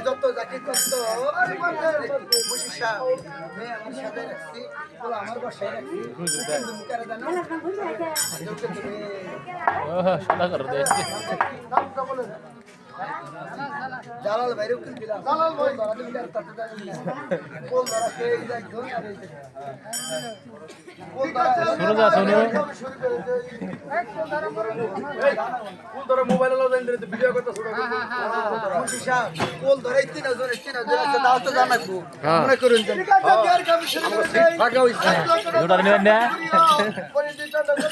যত জাকির যত আমার সাথে রাখছি আমার বাসায় রাখছি জালাল ভাইরে উকিল দিলাম জালাল ভাই ধরা দিবি আর তাতে যাবি না কোন ধরা কে এই দেখ ধরে আর এই দেখ কোন ধরা শুনো যা শুনো কোন ধরা মোবাইল লাও দেন রে ভিডিও করতে শুরু খুশি সাহেব কোন ধরা 3000 আছে দাও তো জানাকবো মনে করুন যে আর কামি শুরু করে ফাঁকা হইছে ওটা নেন না পরে দিটা নজর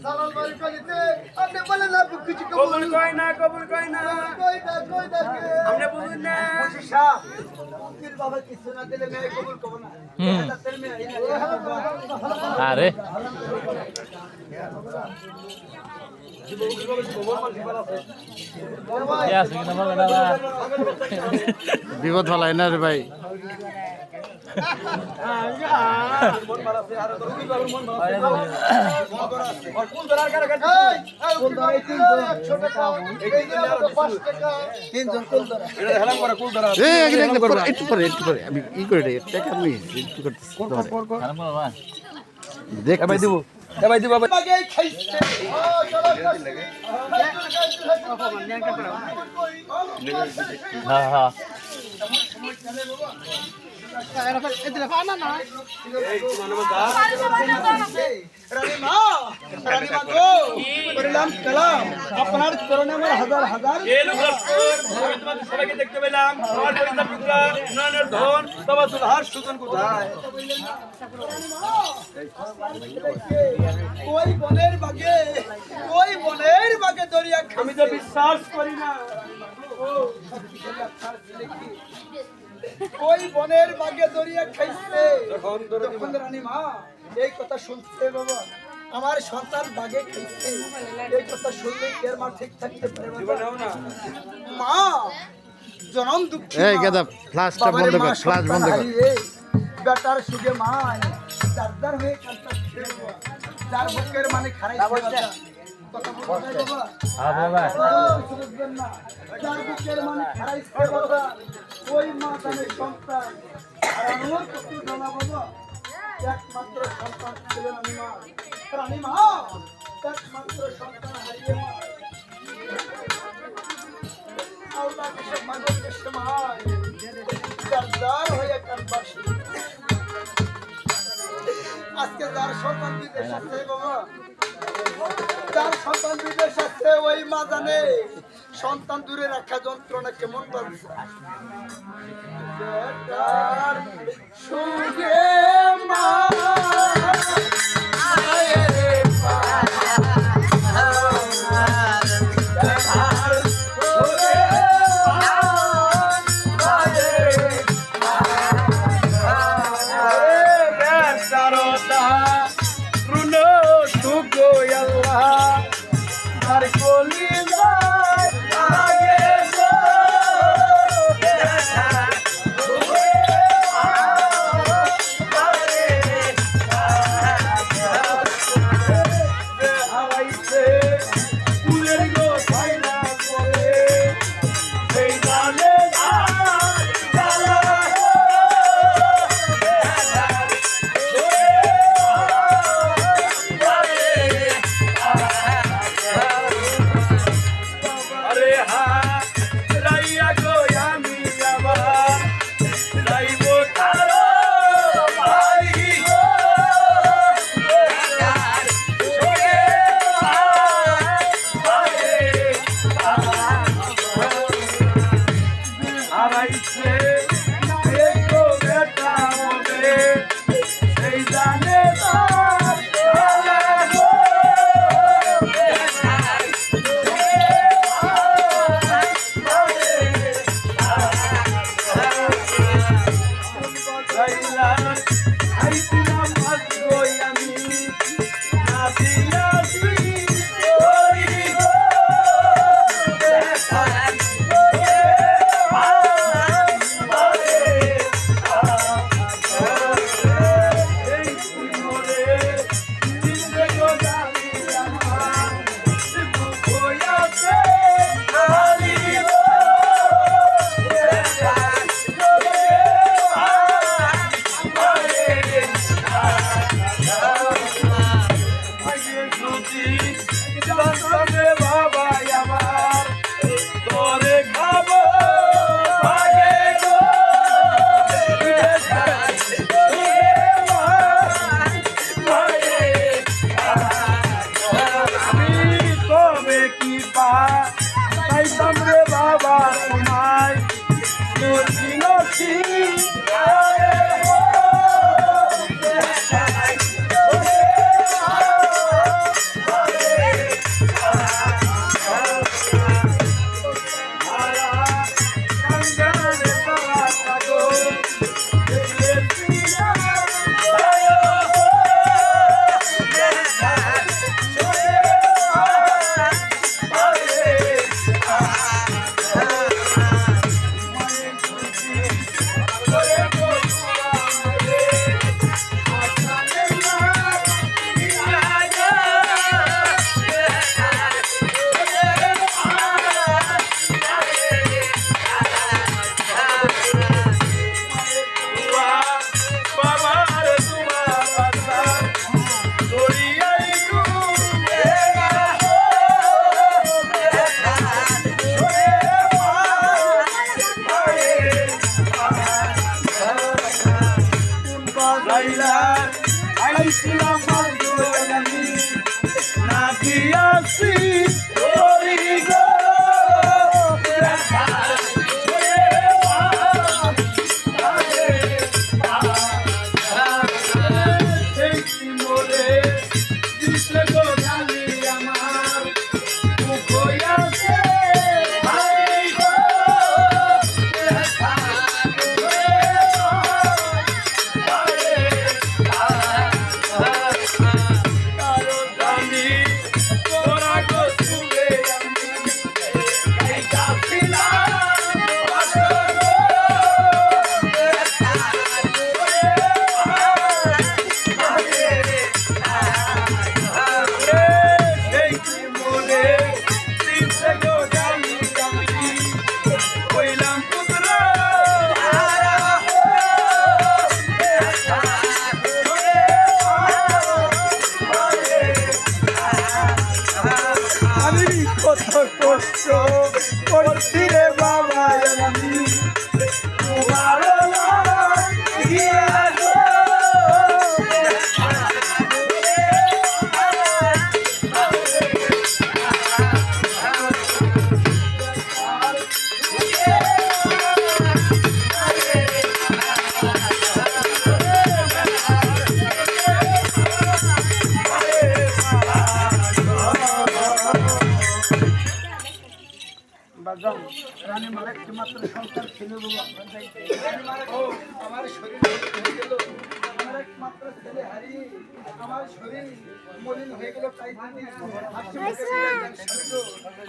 জালাল ভাই কলিতে আপনি বলেন না কিছু কবুল কই না আপনি বুঝুন না খুশি সাহেব উকিল বাবা কিছু না দিলে মেয়ে কবুল করব না আরে বিপদ ভালাই না রে ভাই একটু পরে আমি ই করে দেখ ভাই দিব ভাই দিব হ্যাঁ হ্যাঁ আপনার চরণে আমার হাজার হাজার সবাইকে দেখতে পেলাম আমার উন্নয়নের ধন তবাসুল হার সুজন কোথায় ওই বনের বাগে দরিয়া আমি তো বিশ্বাস করি না ওই বনের বাগে দরিয়া খাইছে যখন রানী মা এই কথা শুনছে বাবা আমার সন্তান বাগে খাইছে এই কথা শুনলে এর মা ঠিক থাকতে পারে মা জনম দুঃখ এই গাদা ফ্ল্যাশটা বন্ধ কর ফ্ল্যাশ বন্ধ কর বেটার সুগে মা দারদার হয়ে কাঁদছে যার বুকের মানে খারাইছে কথা বলতে বাবা হ্যাঁ বাবা বুঝবেন না যার বুকের মানে খারাইছে বাবা ওই মা তার সন্তান আর আমার কত জানা বাবা একমাত্র সন্তান ছিলেন রানী মা একমাত্র সন্তান হারিয়ে মা আল্লাহ কিছু মাগের সময় দারদার হয়ে কানবাসী আজকে যার সন্তান বিদেশ আছে বাবা যার সন্তান বিদেশ আছে ওই মা জানে সন্তান দূরে রাখা যন্ত্রণা কেমন লাগছে সুগে মা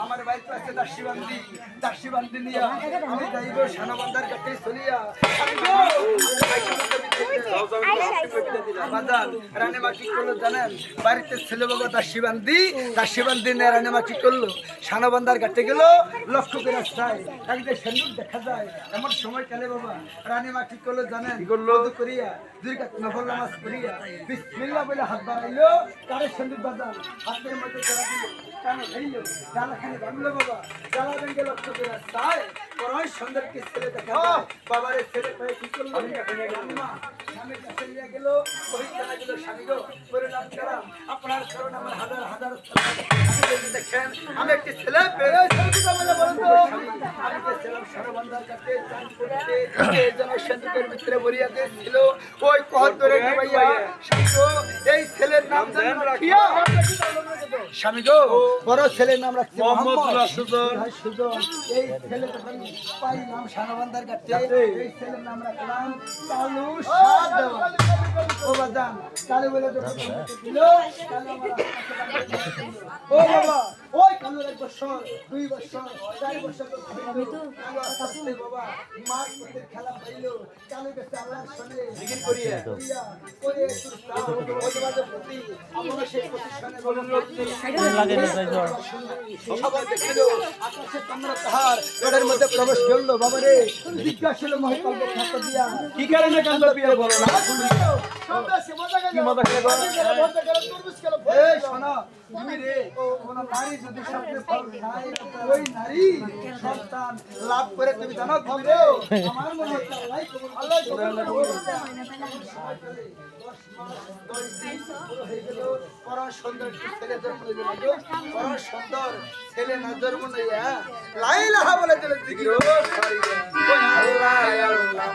আমার বাড়িতে আছে দাসী বান্দি নিয়া আমি যাইব সানবন্দার কাছে চলিয়া রানীমা কি করলো জানেন? বাড়িতে ছেলে বাবা দাসী বান্দি নিয়ে রানীমা কি করলো? সানবন্দার কাছে গেল, লক্ষ্য করে চাই একদিকে সেন্দুর দেখা যায় এমন সময় কালে বাবা রানীমা কি করলো জানেন? করলো করিয়া দুর্গা নফল নামাজ করিয়া বিসমিল্লাহ বলে হাত বাড়াইলো, তারে সেন্দুর বাজান হাতের মধ্যে জড়া দিল, কানে ধরলো, জ্বালাখানে ভাঙলো বাবা, জ্বালা ভেঙে লক্ষ্য করে চাই পরই সুন্দরকে ছেলে দেখা যায়। বাবারে ছেলে পেয়ে কি করলো? রানীমা স্বামীর কাছে নিয়ে গেল, ওই জানা গেল স্বামী গো পরিণাম করাম আপনার কারণ আমার হাজার হাজার দেখেন আমি একটি ছেলে পেয়ে আমি গেছিলাম সারবন্ধার কাছে চান করতে, এই যেন সেন্দুকের ভিতরে বরিয়া দিয়েছিল ওই কহর ধরে ভাইয়া এই ছেলের নাম রাখিয়া স্বামী গো বড় ছেলের নাম রাখছি মোহাম্মদ সুজন। এই ছেলে তখন পাইলাম সারবন্ধার কাছে, এই ছেলের নাম রাখলাম কালু সাদ। ও বাজান কালু বলে যখন দিল ও বাবা ওই কালুর 1 বছর 2 বছর 4 বছর বাবা মার মধ্যে খেলা পাইলো, কালু কাছে আল্লাহ শুনে জিকির করিয়া করে ওজবাদের প্রতি আমরা সেই প্রতিষ্ঠানে লাগে না সবাই দেখলো আকাশে তোমরা তাহার রোডের মধ্যে প্রবেশ করলো। বাবা রে জিজ্ঞাসা ছিল মহিপালকে খাতা দিয়া কি কারণে কান্দা পিয়া বলো না কি মজা খেলে গো? এই শোনো, তুমি রে, কোন নারী যদি স্বপ্নে ফল খায়, ওই নারী সন্তান লাভ করে তুমি জানো তুমি রে, আমার মনে হচ্ছে আল্লাহ কবুল করে। পরম সুন্দর একটি ছেলে জন্ম দিল, পরম সুন্দর ছেলে না জন্ম নিয়া লা ইলাহা বলে দিল জিকির। ও আল্লাহ আল্লাহ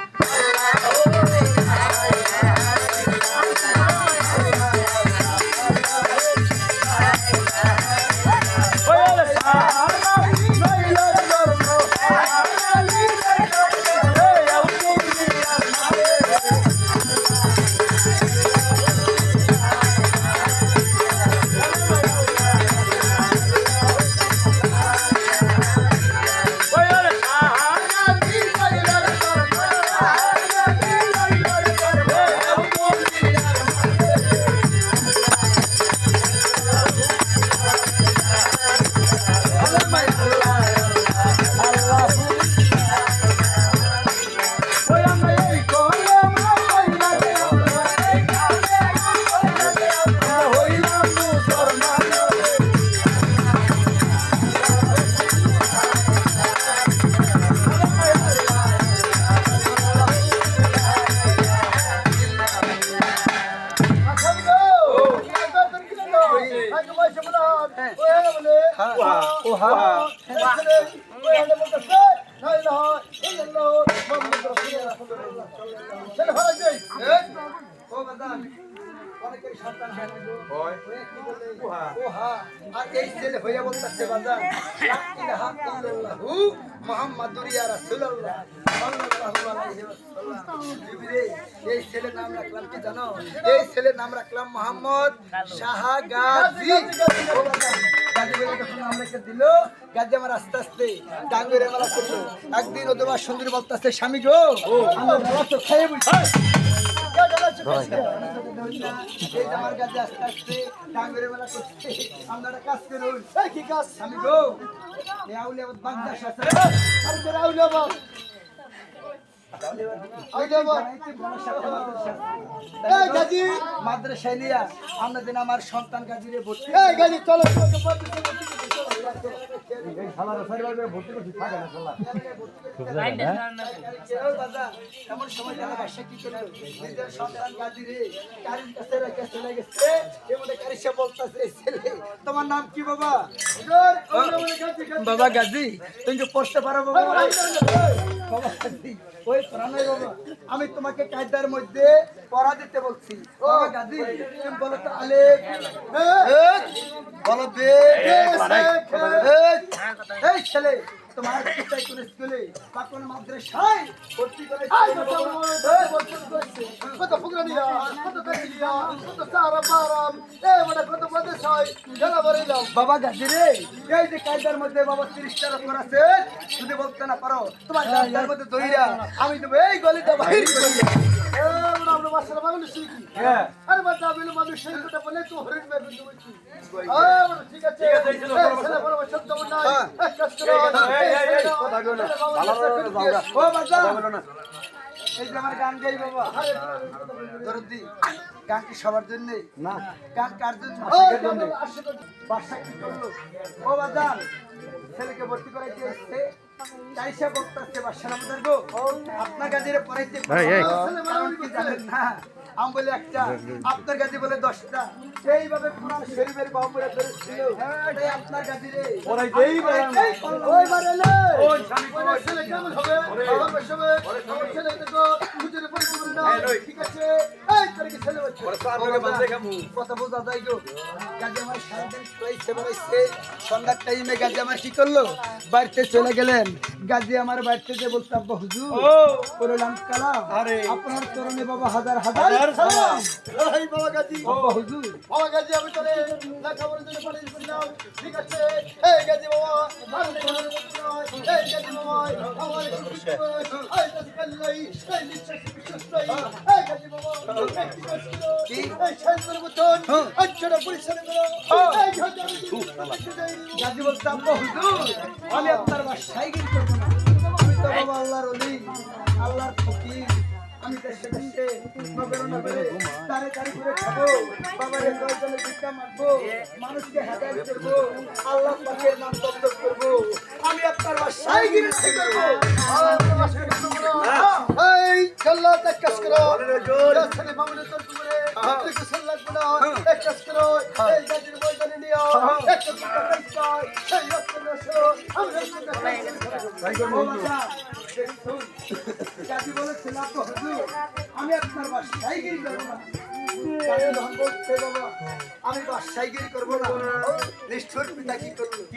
এই ছেলের নাম রাখলাম কি জানো? এই ছেলের নাম রাখলাম মোহাম্মদ শাহ গাজী। গাজী বলে যখন নাম রেখে দিল, গাজী আমার আস্তে আস্তে ডাঙ্গরে মারা করলো। একদিন ও তোমার সুন্দরী বলতেছে, স্বামী গো আমার গলা তো খেয়ে বুঝছি। আমার গাজী আস্তে আস্তে ডাঙ্গরে মেলা করছে। আপনারা কাজ করুন। কি কাজ? স্বামী গো এই আউলিয়া বাগদাস আছে। আরে তোর আউলিয়া বাপ মাদ্রাসায় নিয়া আমরা দিন আমার সন্তান গাজীরে ভর্তি। গাজী চলো এমন সময় জানা বাসা কি করলো, নিজের সন্তান গাজীরে কারির কাছে রেখে চলে গেছে। কারিশা বলতেছে, ছেলে তোমার নাম কি বাবা? বাবা গাজী, তুমি যে পড়তে পারো বাবা? বাবা গাজী, ওই প্রাণের বাবা, আমি তোমাকে কায়দার মধ্যে পড়া দিতে বলছি। বাবা গাজী, তুমি বলো তো আলেফ, বলো বে, এই ছেলে তোমার পিতাই কোন স্কুলে বা কোন মাদ্রাসায় ভর্তি করেছে? কত ফুকরানিয়া, কত কাজিয়া, কত সারাম বারাম, এই বড় কত মাদ্রাসায় জানা বলেলাম। বাবা গাজী রে, এই যে কায়দার মধ্যে বাবা 30টা রকম আছে, যদি বলতে না পারো তোমার কায়দার মধ্যে দইরা আমি তো এই গলিটা বাহির করি। আমরা বাসার বাঙালি শিখি। আরে বাচ্চা বিলু মানুষ সেই কথা বলে তো হরিণ বের করে দিচ্ছি। ঠিক আছে, ছেলে বড় শব্দ না, এক কাজ করো। কথা কই না, ভালো করে যাওগা। ও বাচ্চা এই যে আমার গান গাই বাবা, দরদি গান কি সবার জন্য না? গান কার জন্য? বাসা কি করলো? ও বাচ্চা ছেলেকে ভর্তি করাই দিয়েছে, কাইসা বলতেছে বাসা আমাদের গো আপনার গাজীরে পড়াইতে কারণ কি জানেন না? আমি বলে একটা, আপনার গাজী বলে 10টা। এইভাবে কোরআন শরীফের বাবুরা ধরেছিল, এই আপনার গাজীরে পড়াইতেই ওইবারে লে ওই স্বামী ওই ছেলে কেমন হবে? আমার বসবে আমার ছেলে দেখো বুঝে পরিপূর্ণ না। ঠিক আছে, এই তারিখে ছেলে হচ্ছে কথা বোঝা যায় গো। গাজী আমার সারাদিন কইছে বেড়াইছে, সন্ধ্যার টাইমে গাজী আমার কি করলো, বাড়িতে চলে গেলেন। গাজী আমার বাড়িতে যে বলতে আব্বা হুজুর করলাম কালাম, আপনার চরণে বাবা হাজার হাজার সালাম। এই বাবা গাজী, আব্বা হুজুর, বাবা গাজী আমি তোরে লেখাপড়ার জন্য পাঠিয়েছিলাম। ঠিক আছে, এই গাজী বাবা ভালো করে এই গাজী বাবা আমার এই গাজী কাল্লাই এই নিশ্চয় বিশ্বাস নাই। এই গাজী বাবা কি এই শান্তর মতন আচ্ছাটা পরিষ্কার করো। এই গাজী বলতে আব্বা হুজুর আমি আপনার বাসায় গিয়ে করবো না, আমি তো বাবা আল্লাহর ওলি, আল্লাহর ফকির, আমি দেশে দেশে নগরে নগরে তারে তারে করে খাবো, বাবারে কয়েকজনে ভিক্ষা মারবো, মানুষকে হেদায়েত করবো, আল্লাহ পাকের নাম দপ্তর করবো। আমি আপনার বাসায় গিয়ে করবো। এই চল্লা এক কাজ করো, ছেলে মামুনে তোর তোমারে একটু সাল্লাত বলো, এক কাজ করো, এই গাজীর ময়দানে নিও, একটু টাকা চাই, সেই রক্ত নশো, আমরা গাজী বলেছিল তো হুজুর, আমি আপনার বাসায় গিয়ে করবো না। গাজী যখন বলছে বাবা আমি বাসাইগিরি করবো না, নিষ্ঠুর পিতা কি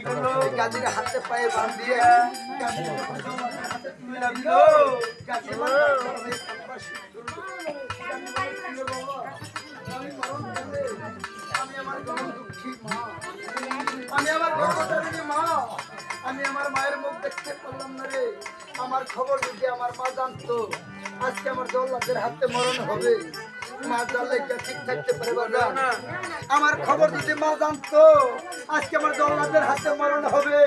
করলো? গাজীর হাতে পায়ে বাঁধ দিয়ে গাজীর হাতে তুলে দিল। গাজী আমি আমার গরম দুঃখী মা, আমি আমার গর্ভধারিণী মা, আমি আমার মায়ের মুখ দেখতে পারলাম না রে। আমার খবর যদি আমার মা জানতো আজকে আমার জল্লাদের হাতে মরণ হবে, মা জানলে কে ঠিক থাকতে পারে বাজান? আমার খবর যদি মা জানতো আজকে আমার জল্লাদের হাতে মরণ হবে,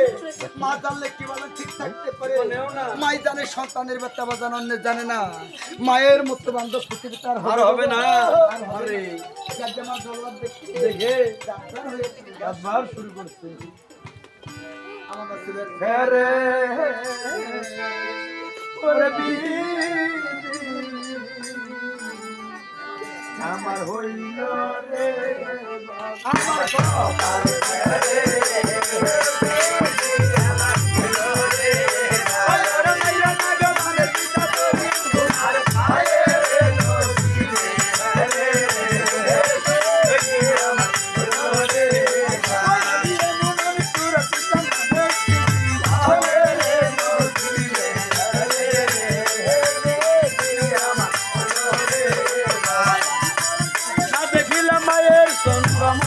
মা জানলে কি বলে ঠিক থাকতে পারে? মাই জানে সন্তানের ব্যথা বাজান, অন্য জানে না। মায়ের মতো বান্ধব পৃথিবীতে আর হবে না। আরে আমার জল্লাদ দেখে ডাক্তার হয়েছে, আবার শুরু করছে। আমার ছেলের ফেরে ওরে বিবি আমার হইল রে আমার কপাল ফেরে মায়ের সংগ্রাম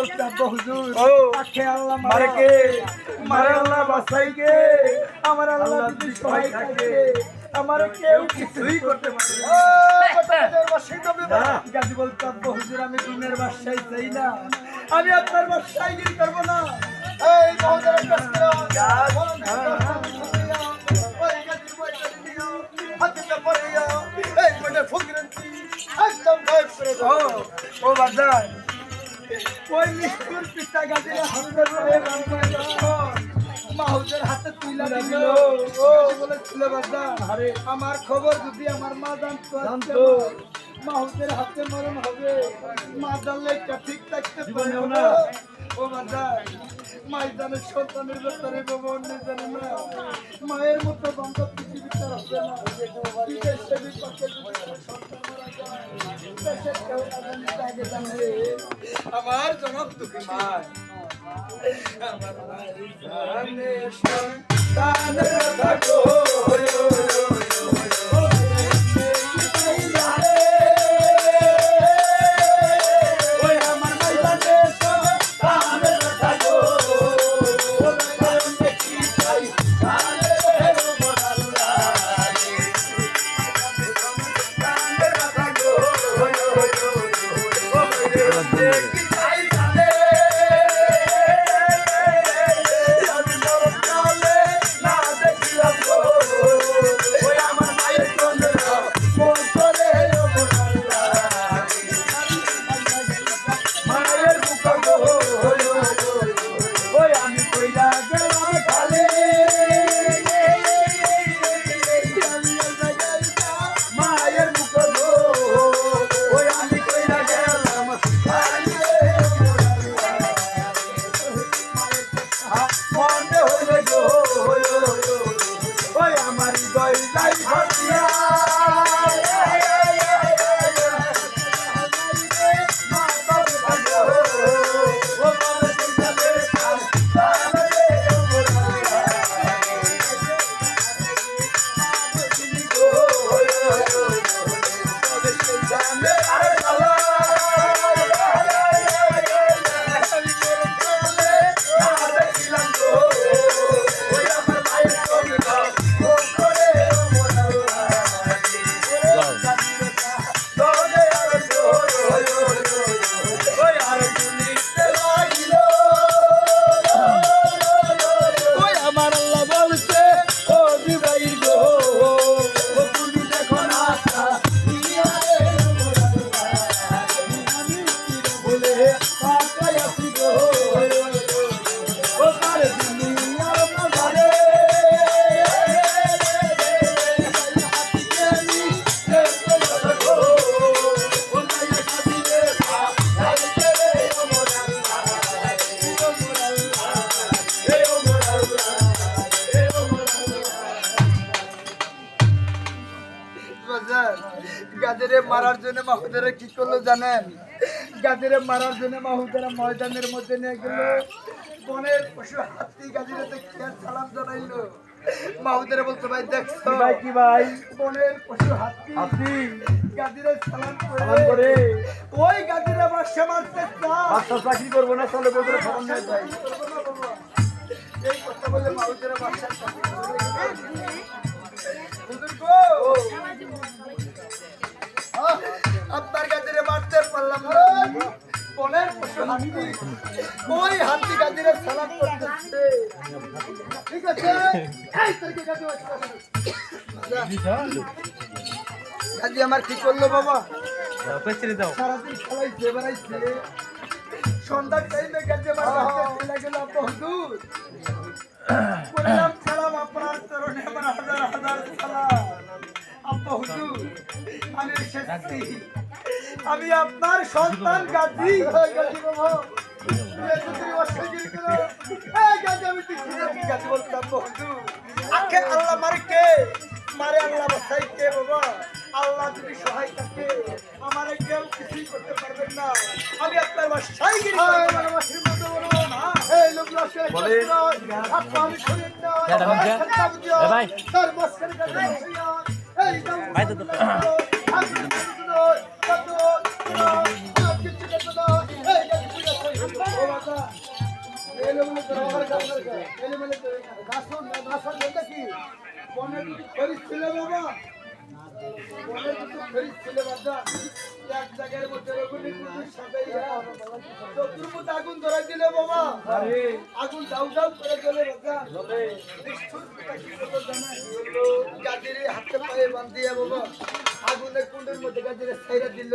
বলছে আব্বা হুজুর ও আখে আল্লাহ মারে কে মারে আল্লাহ বাসাই কে আমার আল্লাহ যদি সহায় থাকে আমার কেউ কিছুই করতে পারে না গাজী বলতে আব্বা হুজুর আমি দুনিয়ার বাসায় চাই না আমি আপনার বাসায় গিয়ে করবো না এই মহোদয়ের কাছ ও বাজার ওই নিষ্ঠুর পিতা গাজীরা হাতে মাহুদের হাতে তুইলা দিল ও বলেছিল বাজার আরে আমার খবর যদি আমার মা জানতো মাহুদের হাতে মরণ হবে মা জানলে ঠিক থাকতে পারেও না ও বাজার মায়ের জানে সন্তানের ব্যাপারে বাবা অন্য জানে না মায়ের মতো বান্ধব পৃথিবীতে হবে না বিদেশে বিপক্ষে সন্তান মারা যায় দেশের কেউ আগে জানবে আমার জনক দুঃখী মা আমার মায়ের জানে সন্তানের থাকো গাজীরে মারার জন্য মাহুদেরা কি করলো জানেন? গাজীরে মারার জন্য মাহুদেরা ময়দানের মধ্যে নিয়ে গেল, বনের পশু হাতি গাজীরে দেখে সালাম জানাইলো। মাহুদেরা বলতো ভাই দেখছো ভাই কি ভাই বনের পশু হাতি আপনি গাজীরে সালাম সালাম করে ওই গাজীরা বাসা মারতে বাচ্চা চাকরি করবো না তাহলে বলতে খবর নিয়ে যাই এই কথা বলে মাহুদেরা বাসা আপনার গাজীরে মারতে পারলাম না, বনের পশু হাতি ওই হাতি গাজীরে সালাম করতেছে। ঠিক আছে গাজী আমার কি করলো বাবা? সারাদিন খেলাইছে বেড়াইছে, সন্ধ্যার টাইমে গাজী আমার বাড়িতে চলে গেল। আব্বা হুজুর বললাম সালাম আপনার চরণে আমার হাজার হাজার সালাম। আব্বা হুজুর আমি এসেছি, আমি আপনার সন্তান গাজী। গাজী বাবা গাজী বলতে আব্বা হুজুর আখে আল্লাহ মারে কে মারে আল্লাহ বাসাই কে বাবা? আল্লাহ যদি সহায় থাকে আমার কেউ কিছুই করতে পারবেন না। আমি আপনার বাসায় গিয়ে ভাই এলোমেলো করে আমার কাজ করে এলোমেলো করে দাসন এটা কি বনের খরিদ ছিল বাবা বনের কিছু খরিদ ছিল বাবা এক জায়গার মধ্যে রঘুনি কুটির সাথে চতুর্মুখ আগুন ধরে দিলে বাবা আগুন দাউ দাউ করে জ্বলে বাবা নিষ্ঠুর পিতা কি করলো জানা গাদিরে হাতে পায়ে বান্ধিয়া বাবা আগুনের কুণ্ডের মধ্যে গাদিরে ছাইরা দিল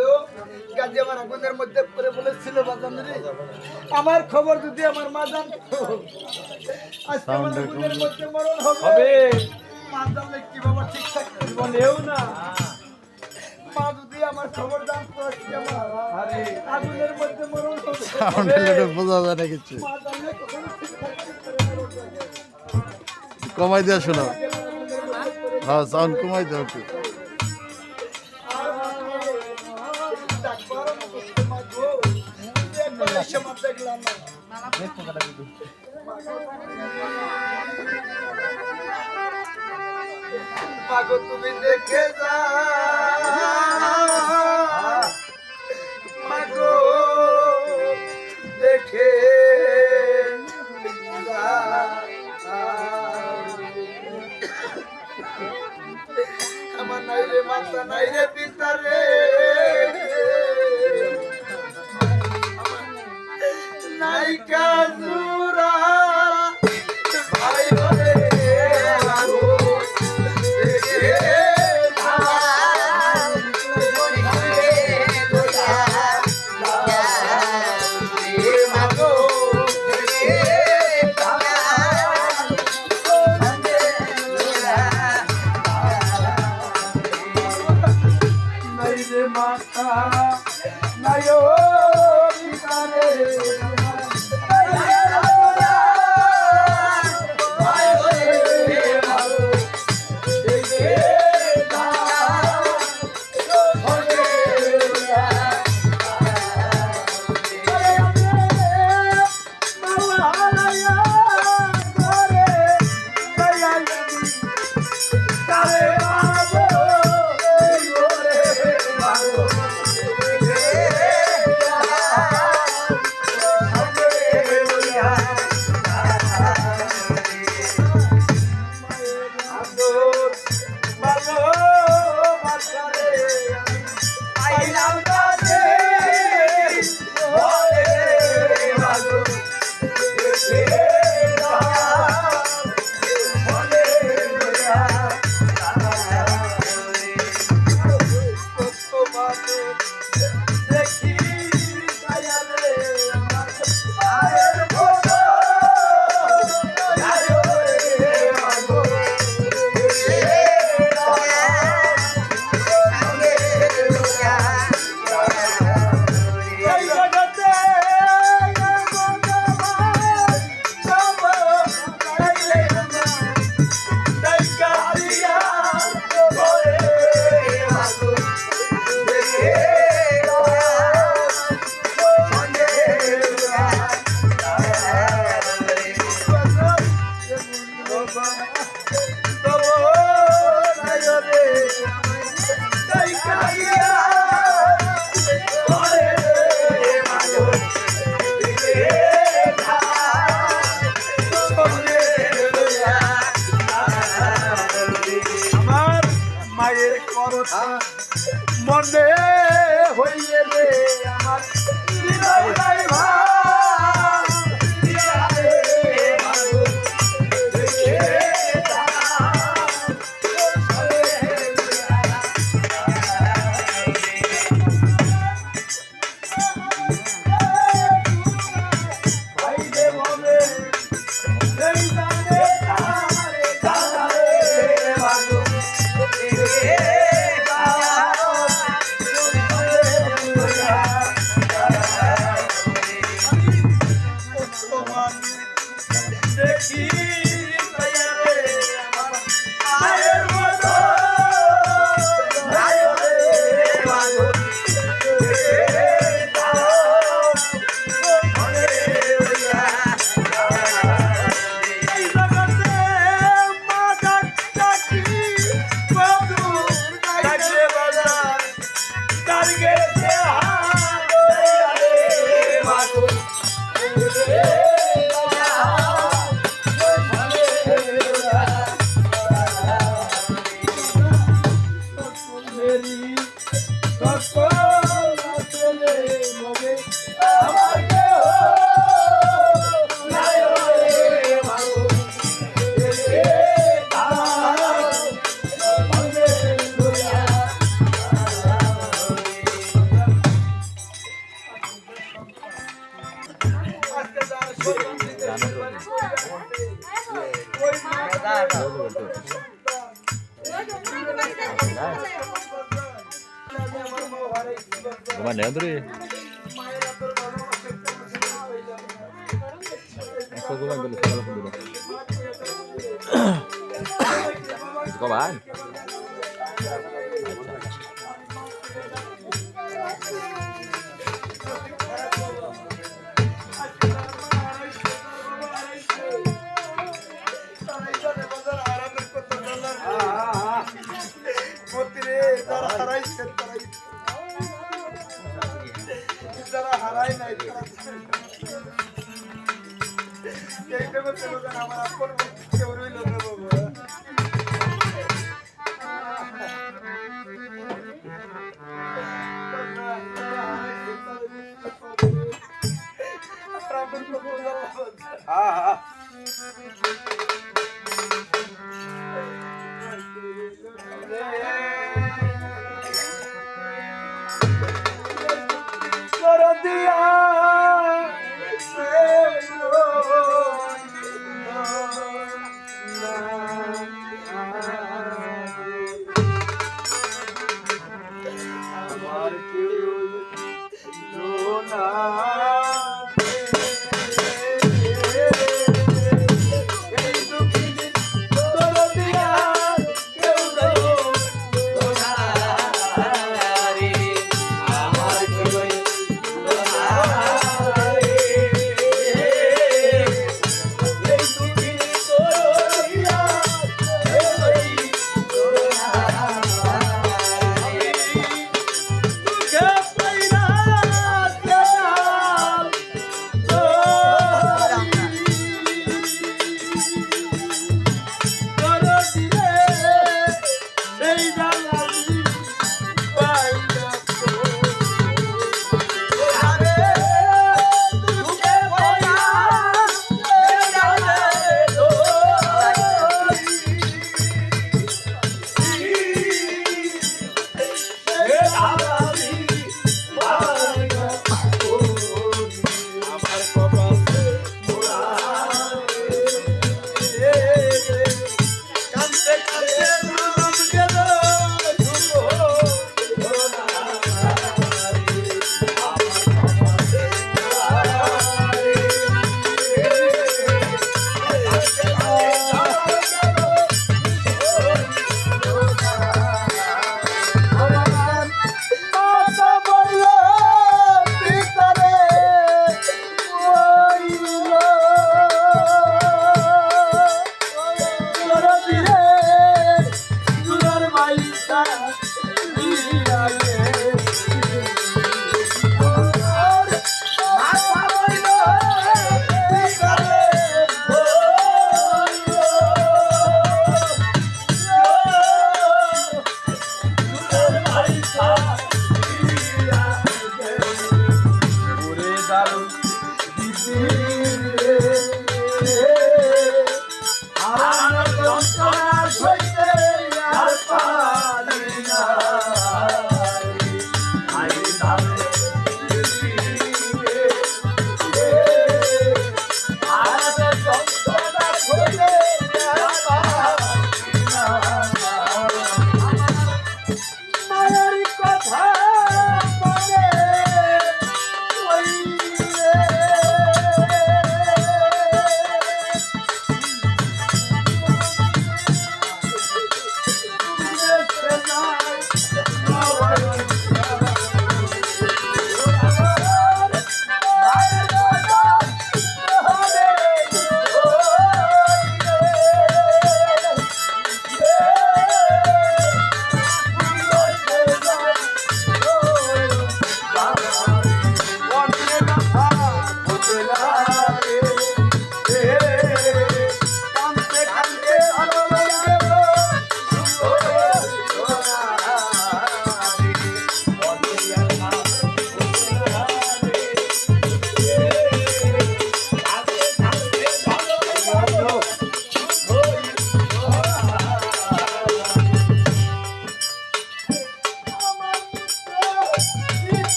গাদি আমার আগুনের মধ্যে পড়ে বলেছিল বাজান রে আমার খবর যদি আমার মা জানতো আজকে আমার আগুনের মধ্যে মরণ হবে মা জানলে কি বাবা ঠিকঠাক জীবনেও না মা যদি আমার খবর জানতো আজকে আমার আগুনের মধ্যে মরণ হবে সাউন্ডের বোঝা যায় না কিছু মা জানলে কখনো ঠিকঠাক করে মরণ হবে কমাই দিয়া শোনো হ্যাঁ সাউন্ড কমাই দাও একটু মাগো তুমি দেখে যা মাগো দেখে যা। আমার নাই রে মাতা নাই রে পিতা রে নাই কাজুরা ভাই রে মাগো দেখে যা। মাগো দেখে যা। নাই রে মাতা নাই ও পিতা রে মনে হইলে রে আমার হৃদয় নাই Gimana ya tuh? Aku gimana dulu kalau dulu. Kau bahan?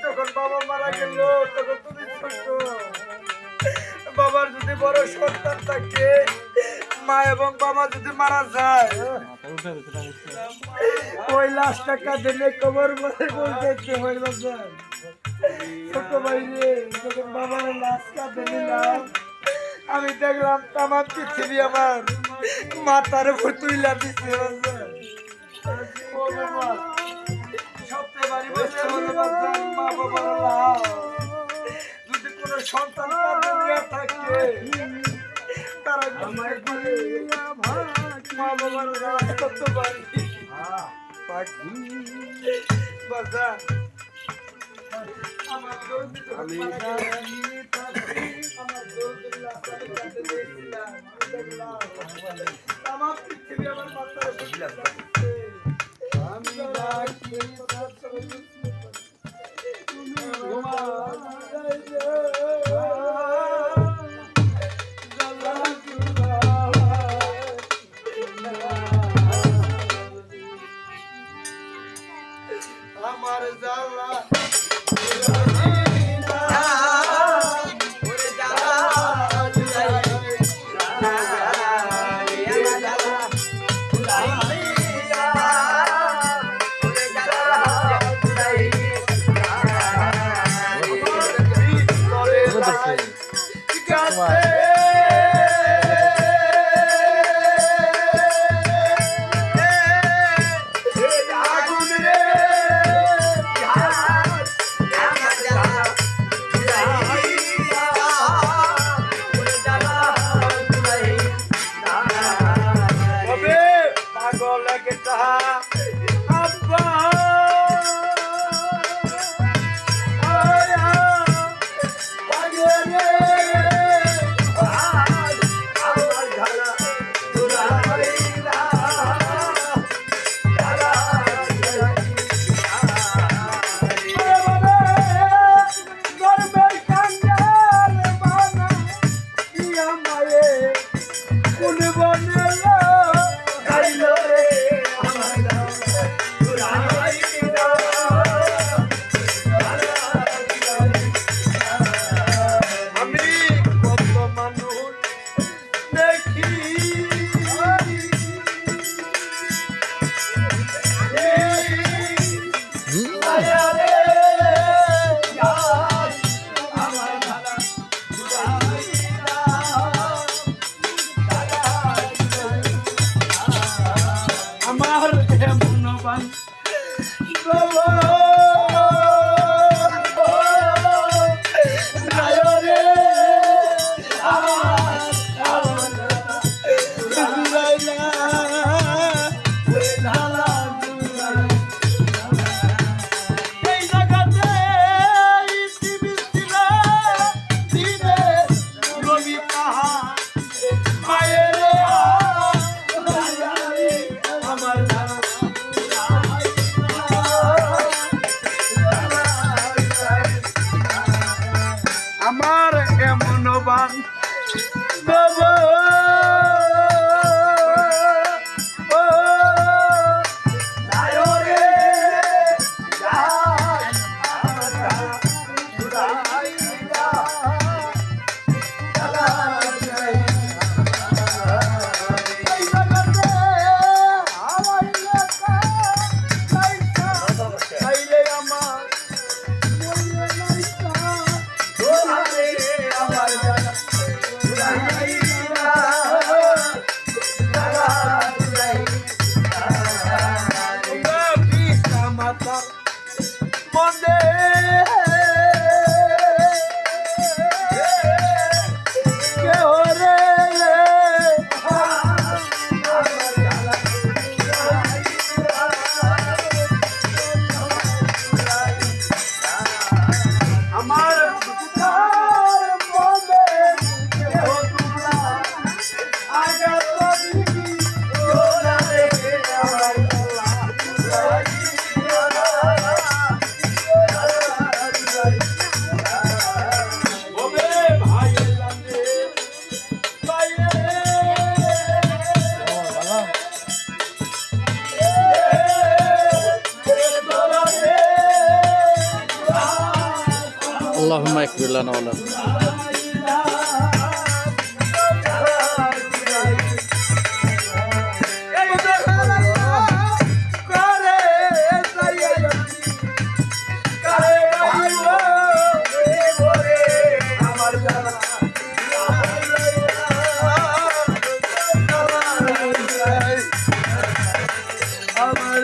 যখন বাবা মারা গেল তখন তুমি ছোট। বাবার যদি বড় সন্তান থাকে, মা এবং বাবা যদি মারা যায়, ওই লাশটা কাঁদে কবর মধ্যে বলতে হইল। ছোট ভাইরে যখন বাবার লাশ কাঁদে নিলাম, আমি দেখলাম আমার পৃথিবী আমার মাথার উপর তুইলা দিচ্ছে। সবচেয়ে বাড়ি বসে হলো মা বাবার লাশ। যদি কোনো সন্তান কাঁদে থাকে, তারা মা বাবার লাশ করতে পারি। আমার পৃথিবী আমার মাথার আমার জ্বালা ছাড়িয়া মায়ে কোন বনে গাইল রে আমি কত মানুষ দেখি আমার এমন বান আমার এমন বান বাবা ও নায়রে اللهم اكبر لنا ولكم আমার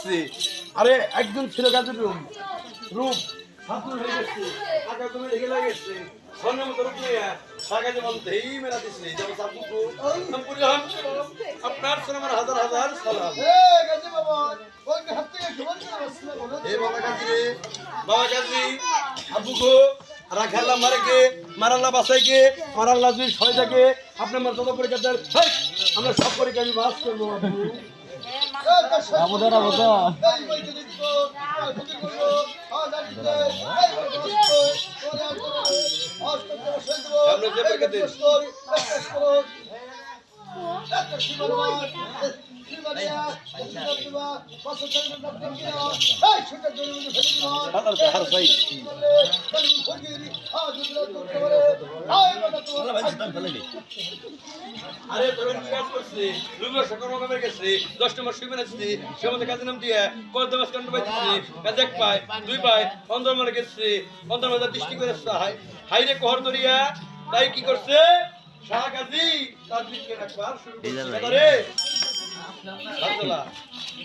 করছি। আরে একজন ছিল গাজী রূপ সাধু হয়ে গেছে, আগে তুমি লেগে লাগেছে স্বর্ণের মতো রূপ নিয়ে সাগাজে বলতে এই মেলা দিছি যেমন সাপুকু আপনার সালাম হাজার হাজার সালাম। গাজী বাবা ওই হাত থেকে জীবন করে বসলে বলো এ বাবা গাজী রে, বাবা গাজী আবুকু রাখাল্লা মারেকে মারাল্লা বাসাইকে মারাল্লা যদি ছয় থাকে আপনার মার যত পরীক্ষা দেন আমরা সব পরীক্ষা আমি বাস করবো বাবু। আমরা যে পরীক্ষা দিন আরে তোর কি কাজ করছিস লুগো সকল রকমে গেছিস 10 নম্বর শুই মেরেছিস সে মধ্যে কাজে নাম দিয়ে কত মাস কান্ড পাইছিস কাজ এক পাই দুই পাই 15 মারে গেছিস 15 মাস দৃষ্টি করে হাই রে কোহর দরিয়া তাই কি করছে শাহ গাজী তার দিকে রাখবার শুরু করে আব্দুল্লাহ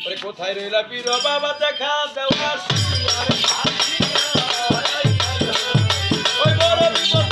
পরে কোথায় রইলা পীর বাবা দেখা দাও আসিয়া ওই বড় বিপদ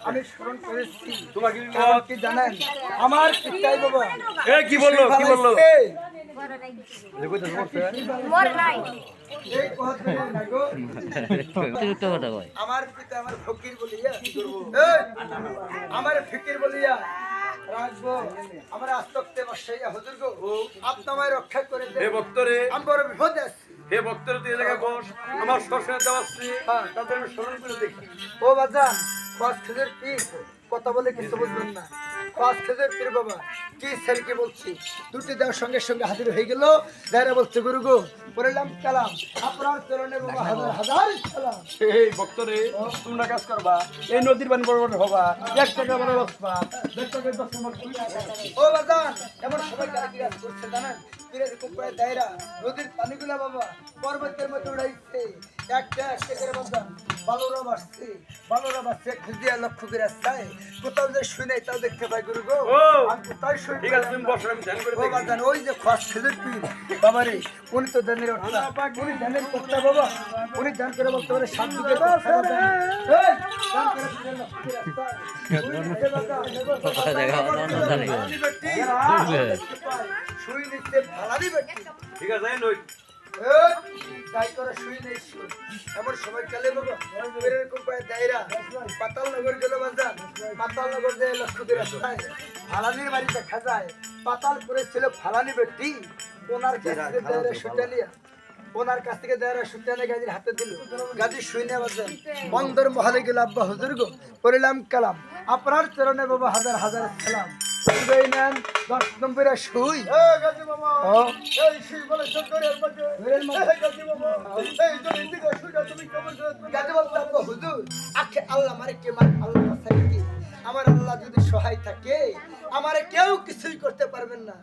আমি স্মরণ করেছি তোমার কি কারণ কি জানেন আমার পিতাই বাবা এ কি বললো মরে নাই এই কথা না গো অতিরিক্ত কথা কয় আমার পিতা আমার ফকির বলিয়া এই, আমার ফকির বলিয়া রাখবো আমার আস্তক্তে বসাইয়া হুজুর গো আপনি আমায় রক্ষা করে হে দেন ভক্তরে আমি বড় বিপদে আছি হে ভক্তরে তুই এই জায়গায় বস আমার শ্মশানে যাচ্ছি হ্যাঁ। তাদের আমি স্মরণ করে দেখি ও বাজান পাঁচ খেজুর পীর কথা বলে কিছু বুঝবেন না পাঁচ খেজুর পীর বাবা কি ছেলেকে বলছি দুটি দেওয়ার সঙ্গে সঙ্গে হাজির হয়ে গেল দাঁড়া বলছে গুরু গো পড়লাম কালাম আপনার চরণে বাবা হাজার হাজার সালাম এই ভক্তরে তোমরা কাজ করবা এই নদীর পানি বড় বড় হবা 1 টাকা বড় বসবা 1 টাকা 10 নম্বর ও বাজান এমন সবাই কি কাজ করছে জানেন পীরের কুপায় দায়রা নদীর পানিগুলা বাবা পর্বতের মধ্যে উড়াইছে একটা করে বাজান বালোরা বাসছে খুঁজিয়া লক্ষ্য করে আসছে কোথাও যে শুনে তাও দেখতে পাই গুরু গো ও, আমি কোথায় শুই ঠিক আছে তুমি বসো আমি ধ্যান করে ও দেখি বাজান ওই যে খস খেজুর পীর বাবা রে উনি তো ধ্যানের অর্থা উনি ধ্যানের কর্তা বাবা উনি ধ্যান করে বলতে পারে শান্তিকে ধ্যান করে পীরের লক্ষ্য করে আসছে শুই নিতে ভালারি বেটি ঠিক আছে নই তাই করে শুই নেই এমন সময় কালে বাবা পীরের কুপায় দায়রা পাতাল নগর গেল বাজার পাতাল নগর দিয়ে লক্ষ্য করে আসছে ফালানির বাড়ি দেখা যায় পাতাল করে ছিল ফালানি বেটি ওনার কাছ থেকে দায়রা সুটালিয়া ওনার কাছ থেকে দায়রা সুটালিয়া গাজীর হাতে দিল গাজী শুই না বাজার বন্দর মহলে গেল আব্বা হুজুর গো করিলাম কালাম আপনার চরণে বাবা হাজার হাজার সালাম নেন 10 নম্বরে শুই গাজী বাবা এই শুই বলে চক্করের মধ্যে গাজী বাবা এই যে ইন্দিগো শুইটা তুমি কেমন গাজী বাবা আব্বা হুজুর আখে আল্লাহ মারে কে মান আল্লাহ সাইকি আমার আল্লাহ যদি সহায় থাকে আমারে কেউ কিছুই করতে পারবেন না।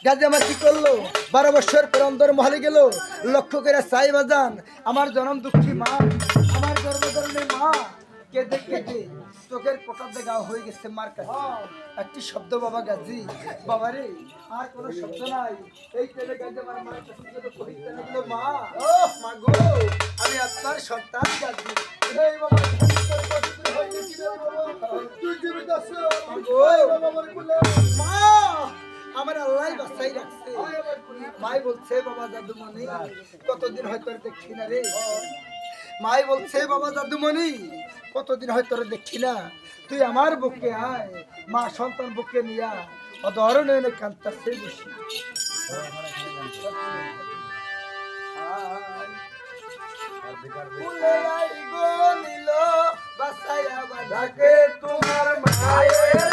গাজী আমার কি করলো? 12 বছর পর অন্দর মহলে গেল। লক্ষ্য করে চাই বাজান, আমার জনম দুঃখী মা, আমার গর্ভধারণী মা কেঁদে কেঁদে চোখের কোটার দেখা হয়ে গেছে মার কাছে। একটি শব্দ বাবা গাজী, বাবা রে, আর কোনো শব্দ নাই। এই কেঁদে গাজী আমার মার কাছে কহিতে লাগলো, মা, ও মা গো, আমি আপনার সন্তান গাজী। এই বাবা, তুই জীবিত আছো? মা, আমার আল্লাহ বাঁচাই রাখছে। মাই বলছে, বাবা জাদুমণি, কতদিন হয়তো দেখি না রে। মাই বলছে, বাবা জাদুমণি, কতদিন হয়তো দেখি না, তুই আমার বুকে আয়। মা সন্তান বুকে নিয়া অধরণে কান্তাছে বেশি। তোমার মায়ের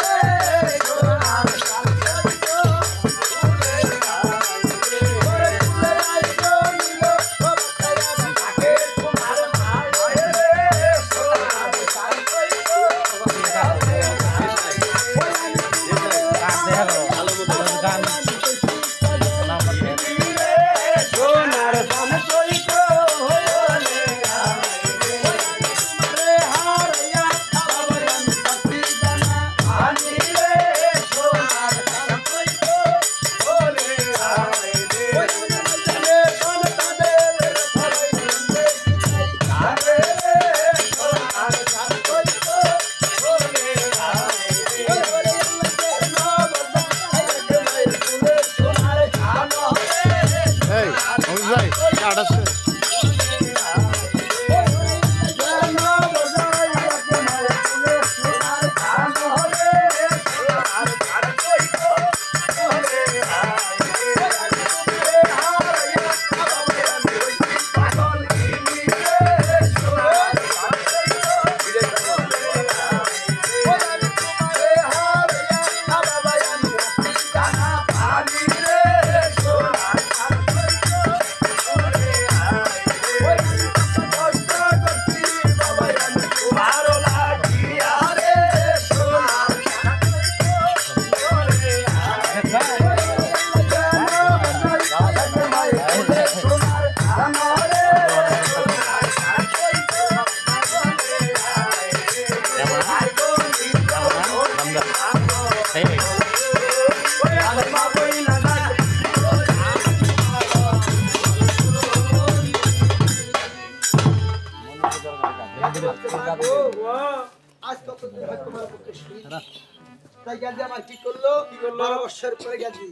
তাই গাজী আমার কি করলো? 12 বছর পরে গাজী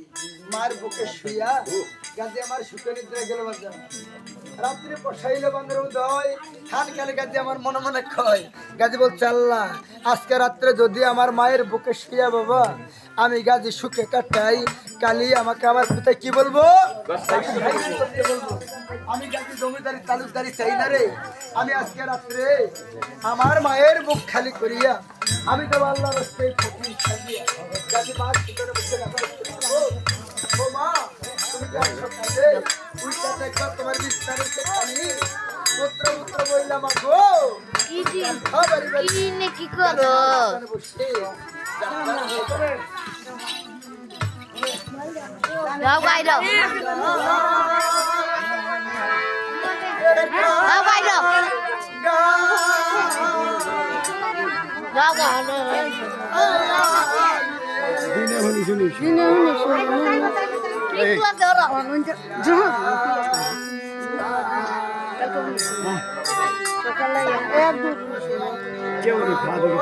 মার বুকে শুইয়া গাজী আমার সুখে নিদ্রা গেল। বাজান রাত্রে বসাইলে বান্ধব উদয় খান কালে গাজী আমার মনে মনে কয়। গাজী বলছে, আল্লাহ, আজকে রাত্রে যদি আমার মায়ের বুকে শুইয়া বাবা আমি গাজী সুখে কাটাই, কালি আমাকে আমার পিতায় কি বলবো? আমি গাজী জমিদারি তালুকদারি চাই না রে। আমি আজকে রাত্রে আমার মায়ের বুক খালি করিয়া আমি তো আল্লাহর রাস্তায় ফকির থাকিয়া গাজী মার ভিতরে বসে ও মা, তুমি কি আসো কাজে? উল্টা দেখবা তোমার বিস্তারে পানি পুত্র পুত্র বইলা মা গো, কি জি কি নে কি করো? যাও বাইরে, যাও বাইরে, যাও গানে দিনে হলি শুনি কি করো? সকালে এক দু কেউ নি ফাদর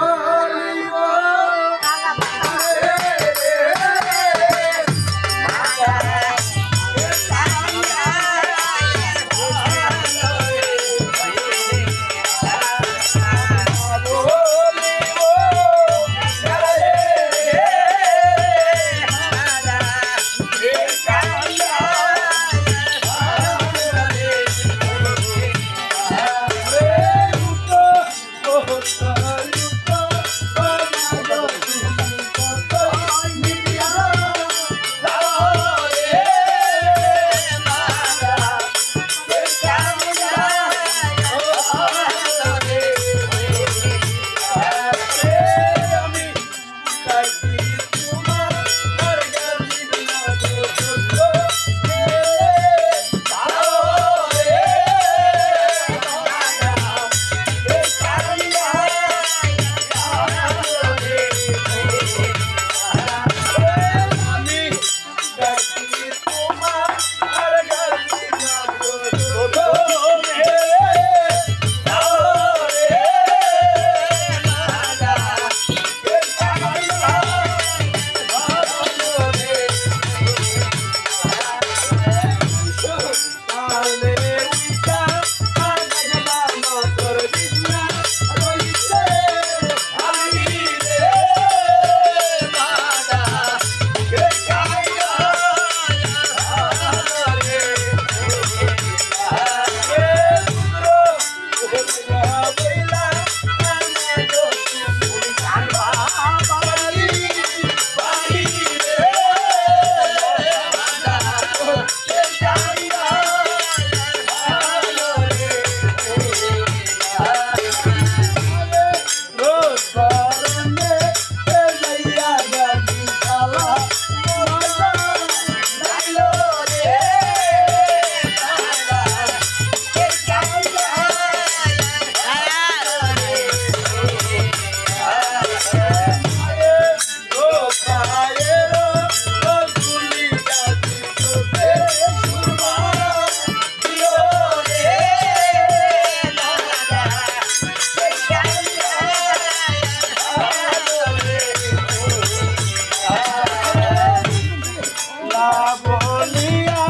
বলিয়া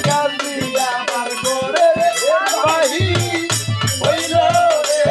গালি আমার করে বাহি হইল রে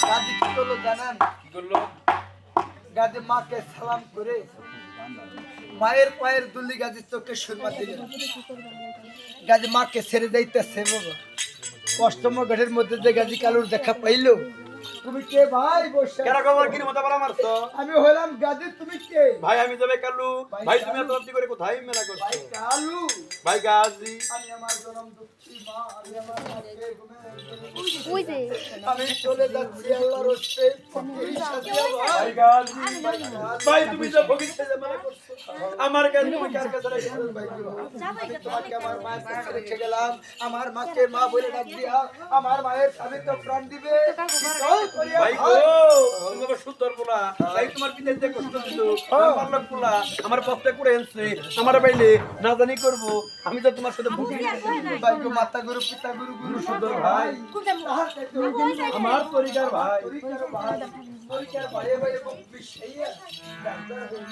গাজী কি করলো জানেন? গাজী মাকে সালাম করে মায়ের পায়ের দুলি গাজী চোখে সুরমা দিলেন। গাজী মাকে ছেড়ে যাইতেছে বাবা। অষ্টম ঘাটের মধ্যে যে গাজী কালুর দেখা পাইলো, তুমি কে ভাই? বসে কেরা খবর কি মতো বলা মারছো? আমি হলাম গাজী, তুমি কে? ভাই আমি যাবে কালু। ভাই তুমি এত অবধি করে কোথায় মেলা করছো? ভাই কালু। ভাই গাজী আমি আমার জনম দুঃখী মা, আমি আমার মাকে ওই যে আমি চলে যাচ্ছি আল্লাহর হস্তে ফকির সাজিয়া ভাই। ভাই গাজী ভাই তুমি যে ফকির সেজে মেলা করছো আমার কাছে তুমি কার কাছে রেখে আমি তোমাকে আমার মায়ের কাছে রেখে গেলাম। আমার মাকে মা বলে ডাক দিয়া আমার মায়ের স্বামী তো প্রাণ দিবে। চল করিয়া ভাই গো ভাই। তুমি আবার সুন্দর পোলা তাই তোমার পিতা যে কষ্ট দিল আমার লোক পোলা আমার পথে করে এনছে আমার বাইলে না জানি করব আমি তো তোমার সাথে বুঝি ভাই গো, মাতা গুরু পিতা গুরু গুরু সুন্দর ভাই। তাহার কাছে আমার তরিকার ভাই পরীক্ষার ভাই, পরীক্ষার ভাইয়ে ভাইয়ে মুখ বিষাইয়া ডাক্তার হইল।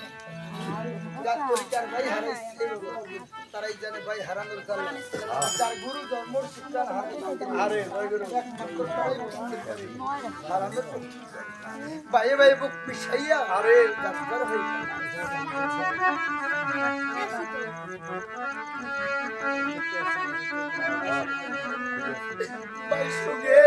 যার পরীক্ষার ভাই হারাইছে তারাই জানে ভাই হারানোর জ্বালা। যার গুরু জন্মর শিক্ষার আরে ভাই গুরু একমাত্র তারাই বুঝতে পারে হারানোর কঠিন জ্বালা। ভাইয়ে ভাইয়ে মুখ বিষাইয়া আরে ডাক্তার হইল। ভাই সুগে